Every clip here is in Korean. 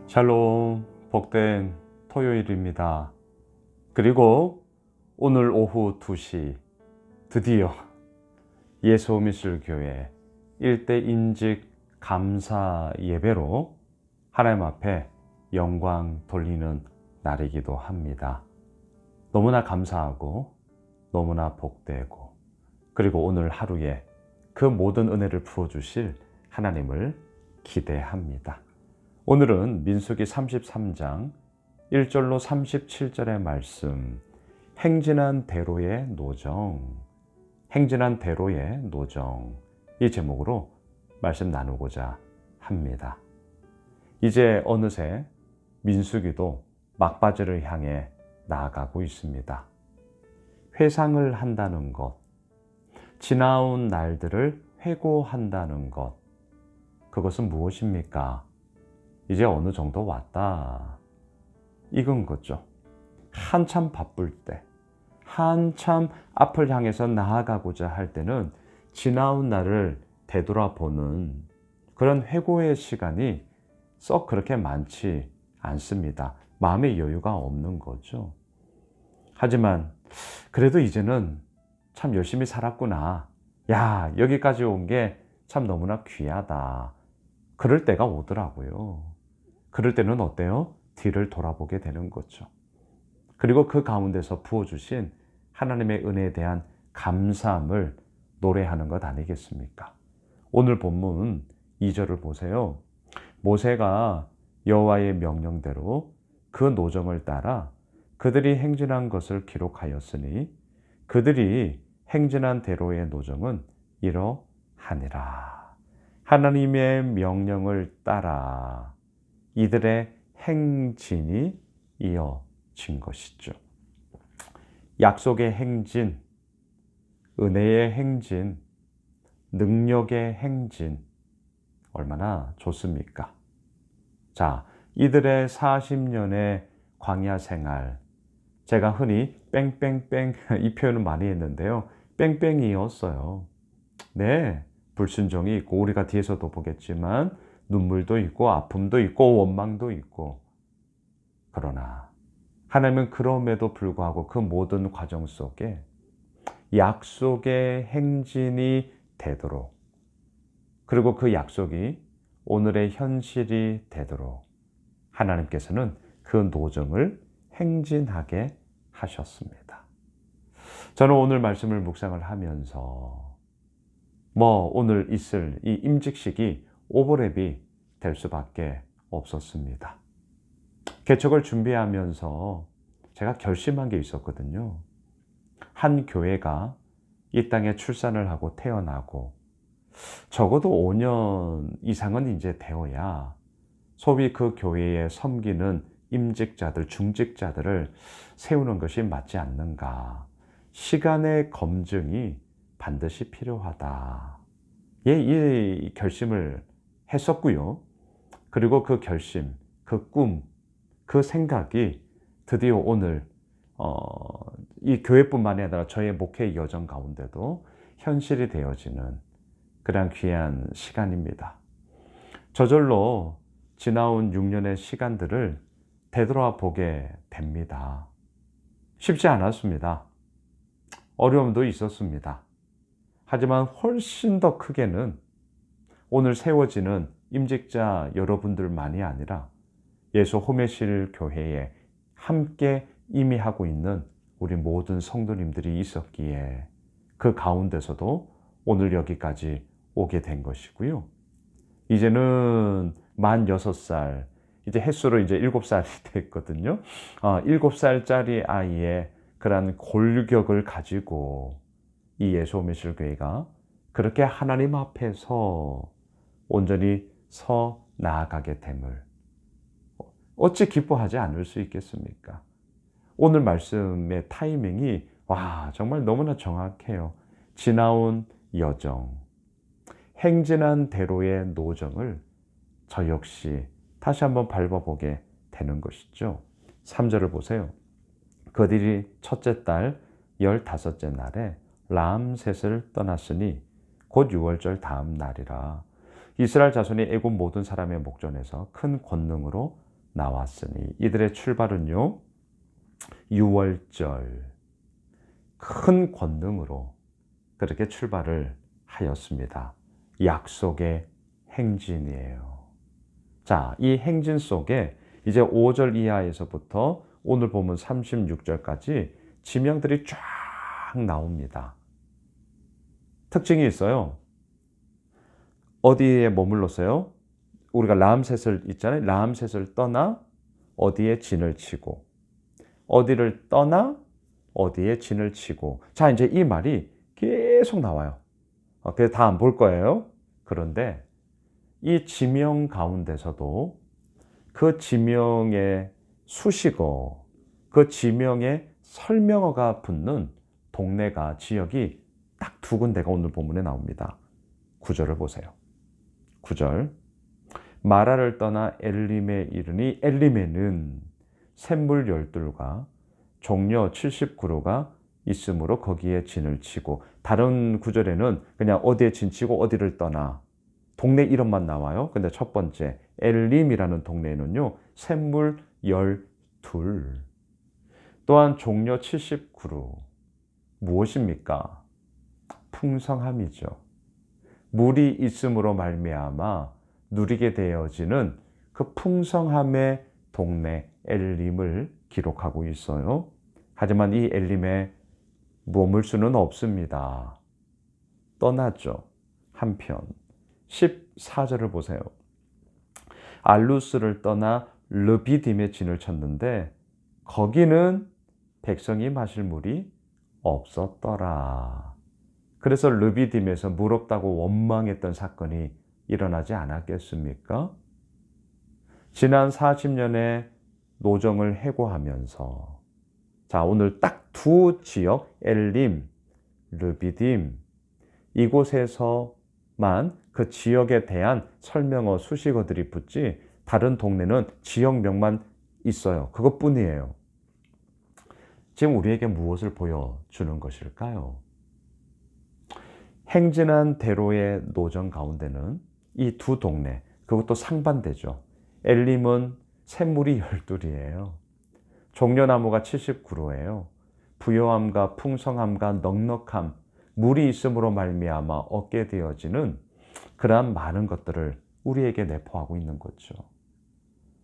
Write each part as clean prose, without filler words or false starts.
샬롬, 복된 토요일입니다. 그리고 오늘 오후 2시 드디어 예수미술교회 일대 인직 감사 예배로 하나님 앞에 영광 돌리는 날이기도 합니다. 너무나 감사하고 너무나 복되고, 그리고 오늘 하루에 그 모든 은혜를 부어주실 하나님을 기대합니다. 오늘은 민수기 33장 1절로 37절의 말씀, 행진한 대로의 노정, 행진한 대로의 노정, 이 제목으로 말씀 나누고자 합니다. 이제 어느새 민수기도 막바지를 향해 나아가고 있습니다. 회상을 한다는 것, 지나온 날들을 회고한다는 것, 그것은 무엇입니까? 이제 어느 정도 왔다, 이건 거죠. 한참 바쁠 때, 한참 앞을 향해서 나아가고자 할 때는 지나온 날을 되돌아보는 그런 회고의 시간이 썩 그렇게 많지 않습니다. 마음의 여유가 없는 거죠. 하지만 그래도 이제는 참 열심히 살았구나, 야, 여기까지 온 게 참 너무나 귀하다, 그럴 때가 오더라고요. 그럴 때는 어때요? 뒤를 돌아보게 되는 거죠. 그리고 그 가운데서 부어주신 하나님의 은혜에 대한 감사함을 노래하는 것 아니겠습니까? 오늘 본문 2절을 보세요. 모세가 여호와의 명령대로 그 노정을 따라 그들이 행진한 것을 기록하였으니 그들이 행진한 대로의 노정은 이러하니라. 하나님의 명령을 따라 이들의 행진이 이어진 것이죠. 약속의 행진, 은혜의 행진, 능력의 행진, 얼마나 좋습니까? 자, 이들의 40년의 광야 생활, 제가 흔히 뺑뺑뺑 이 표현을 많이 했는데요. 뺑뺑이었어요. 네, 불순종이 있고, 우리가 뒤에서도 보겠지만 눈물도 있고 아픔도 있고 원망도 있고, 그러나 하나님은 그럼에도 불구하고 그 모든 과정 속에 약속의 행진이 되도록, 그리고 그 약속이 오늘의 현실이 되도록 하나님께서는 그 노정을 행진하게 하셨습니다. 저는 오늘 말씀을 묵상을 하면서 오늘 있을 이 임직식이 오버랩이 될 수밖에 없었습니다. 개척을 준비하면서 제가 결심한 게 있었거든요. 한 교회가 이 땅에 출산을 하고 태어나고 적어도 5년 이상은 이제 되어야 소위 그 교회에 섬기는 임직자들, 중직자들을 세우는 것이 맞지 않는가. 시간의 검증이 반드시 필요하다. 이 결심을 했었고요. 그리고 그 결심, 그 꿈, 그 생각이 드디어 오늘 이 교회뿐만이 아니라 저의 목회 여정 가운데도 현실이 되어지는 그런 귀한 시간입니다. 저절로 지나온 6년의 시간들을 되돌아보게 됩니다. 쉽지 않았습니다. 어려움도 있었습니다. 하지만 훨씬 더 크게는 오늘 세워지는 임직자 여러분들만이 아니라 예수 호메실 교회에 함께 임의하고 있는 우리 모든 성도님들이 있었기에 그 가운데서도 오늘 여기까지 오게 된 것이고요. 이제는 만 6살, 이제 햇수로 이제 7살이 됐거든요. 7살짜리 아이의 그런 골격을 가지고 이 예수 호메실 교회가 그렇게 하나님 앞에서 온전히 서 나아가게 됨을 어찌 기뻐하지 않을 수 있겠습니까? 오늘 말씀의 타이밍이 정말 너무나 정확해요. 지나온 여정, 행진한 대로의 노정을 저 역시 다시 한번 밟아보게 되는 것이죠. 3절을 보세요. 그들이 첫째 달 15째 날에 람셋을 떠났으니 곧 6월절 다음 날이라. 이스라엘 자손이 애굽 모든 사람의 목전에서 큰 권능으로 나왔으니. 이들의 출발은요, 6월절 큰 권능으로 그렇게 출발을 하였습니다. 약속의 행진이에요. 자, 이 행진 속에 이제 5절 이하에서부터 오늘 보면 36절까지 지명들이 쫙 나옵니다. 특징이 있어요. 어디에 머물렀어요? 우리가 라암셋을 있잖아요. 라암셋을 떠나 어디에 진을 치고, 어디를 떠나 어디에 진을 치고. 자, 이제 이 말이 계속 나와요. 그래서 다 안 볼 거예요. 그런데 이 지명 가운데서도 그 지명의 수식어, 그 지명의 설명어가 붙는 동네가, 지역이 딱 두 군데가 오늘 본문에 나옵니다. 9절을 보세요. 9절. 마라를 떠나 엘림에 이르니 엘림에는 샘물 12과 종려 70그루가 있으므로 거기에 진을 치고. 다른 구절에는 그냥 어디에 진 치고 어디를 떠나 동네 이름만 나와요. 근데 첫 번째 엘림이라는 동네에는요, 샘물 12, 또한 종려 70그루. 무엇입니까? 풍성함이죠. 물이 있음으로 말미암아 누리게 되어지는 그 풍성함의 동네 엘림을 기록하고 있어요. 하지만 이 엘림에 머물 수는 없습니다. 떠났죠. 한편 14절을 보세요. 알루스를 떠나 르비딤에 진을 쳤는데 거기는 백성이 마실 물이 없었더라. 그래서 르비딤에서 물 없다고 원망했던 사건이 일어나지 않았겠습니까? 지난 40년의 노정을 해고하면서, 자, 오늘 딱 두 지역, 엘림, 르비딤, 이곳에서만 그 지역에 대한 설명어, 수식어들이 붙지 다른 동네는 지역명만 있어요. 그것뿐이에요. 지금 우리에게 무엇을 보여주는 것일까요? 행진한 대로의 노정 가운데는 이 두 동네, 그것도 상반되죠. 엘림은 샘물이 12이에요. 종려나무가 70그루예요. 부요함과 풍성함과 넉넉함, 물이 있음으로 말미암아 얻게 되어지는 그러한 많은 것들을 우리에게 내포하고 있는 거죠.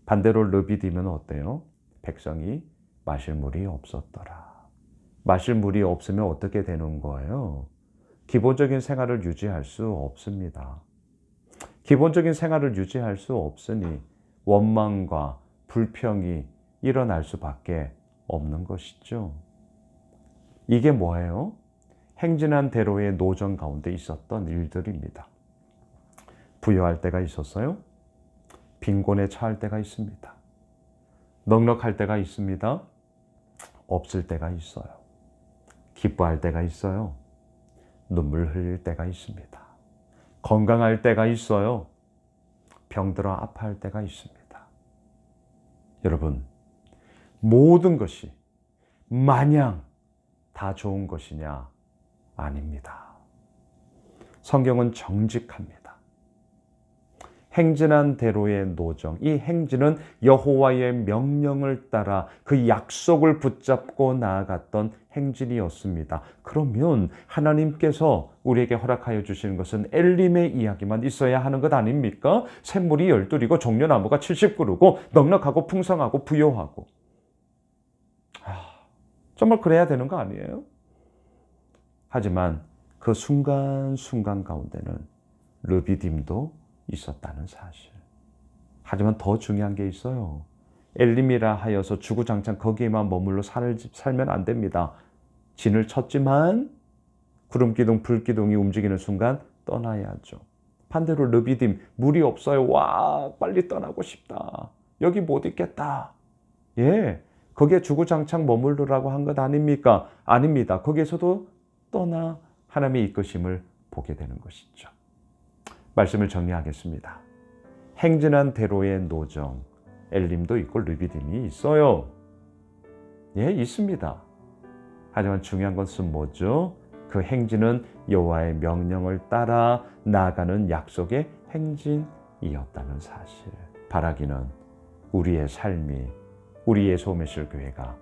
반대로 르비딤은 어때요? 백성이 마실 물이 없었더라. 마실 물이 없으면 어떻게 되는 거예요? 기본적인 생활을 유지할 수 없습니다. 기본적인 생활을 유지할 수 없으니 원망과 불평이 일어날 수밖에 없는 것이죠. 이게 뭐예요? 행진한 대로의 노정 가운데 있었던 일들입니다. 부유할 때가 있었어요. 빈곤에 처할 때가 있습니다. 넉넉할 때가 있습니다. 없을 때가 있어요. 기뻐할 때가 있어요. 눈물 흘릴 때가 있습니다. 건강할 때가 있어요. 병들어 아파할 때가 있습니다. 여러분, 모든 것이 마냥 다 좋은 것이냐? 아닙니다. 성경은 정직합니다. 행진한 대로의 노정, 이 행진은 여호와의 명령을 따라 그 약속을 붙잡고 나아갔던 행진이었습니다. 그러면 하나님께서 우리에게 허락하여 주시는 것은 엘림의 이야기만 있어야 하는 것 아닙니까? 샘물이 12이고 종려나무가 70그루고 넉넉하고 풍성하고 부요하고. 정말 그래야 되는 거 아니에요? 하지만 그 순간순간 가운데는 르비딤도 있었다는 사실. 하지만 더 중요한 게 있어요. 엘림이라 하여서 주구장창 거기에만 머물러 살면 안 됩니다. 진을 쳤지만 구름기둥, 불기둥이 움직이는 순간 떠나야죠. 반대로 르비딤, 물이 없어요. 와, 빨리 떠나고 싶다. 여기 못 있겠다. 예, 거기에 주구장창 머물르라고 한 것 아닙니까? 아닙니다. 거기에서도 떠나 하나님의 이끄심을 보게 되는 것이죠. 말씀을 정리하겠습니다. 행진한 대로의 노정, 엘림도 있고 르비딤이 있어요. 예, 있습니다. 하지만 중요한 것은 뭐죠? 그 행진은 여호와의 명령을 따라 나아가는 약속의 행진이었다는 사실. 바라기는 우리의 삶이, 우리 예수오메실 교회가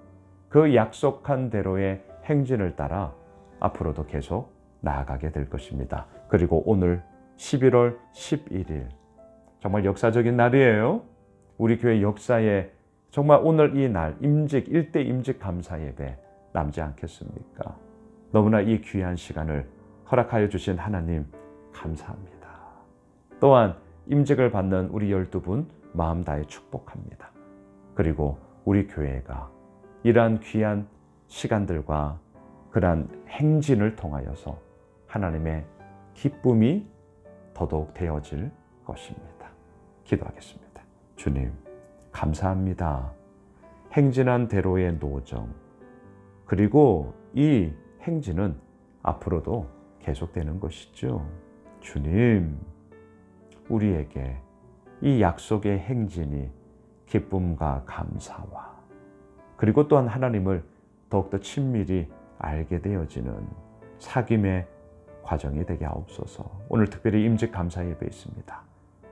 그 약속한 대로의 행진을 따라 앞으로도 계속 나아가게 될 것입니다. 그리고 오늘 11월 11일 정말 역사적인 날이에요. 우리 교회 역사에 정말 오늘 이 날 임직 1대 임직 감사 예배 남지 않겠습니까? 너무나 이 귀한 시간을 허락하여 주신 하나님 감사합니다. 또한 임직을 받는 우리 12분 마음 다해 축복합니다. 그리고 우리 교회가 이러한 귀한 시간들과 그러한 행진을 통하여서 하나님의 기쁨이 더더욱 되어질 것입니다. 기도하겠습니다. 주님, 감사합니다. 행진한 대로의 노정, 그리고 이 행진은 앞으로도 계속되는 것이죠. 주님, 우리에게 이 약속의 행진이 기쁨과 감사와 그리고 또한 하나님을 더욱더 친밀히 알게 되어지는 사귐의 과정이 되게 하옵소서. 오늘 특별히 임직 감사 예배 있습니다.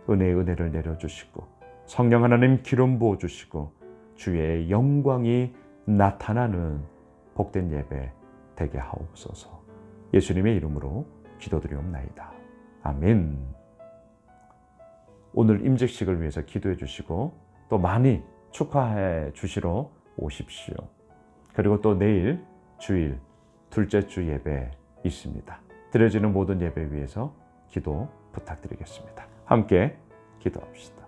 은혜를 내려주시고 성령 하나님 기름 부어주시고 주의 영광이 나타나는 복된 예배 되게 하옵소서. 예수님의 이름으로 기도드리옵나이다. 아멘. 오늘 임직식을 위해서 기도해 주시고 또 많이 축하해 주시러 오십시오. 그리고 또 내일 주일 둘째 주 예배 있습니다. 드려지는 모든 예배 위해서 기도 부탁드리겠습니다. 함께 기도합시다.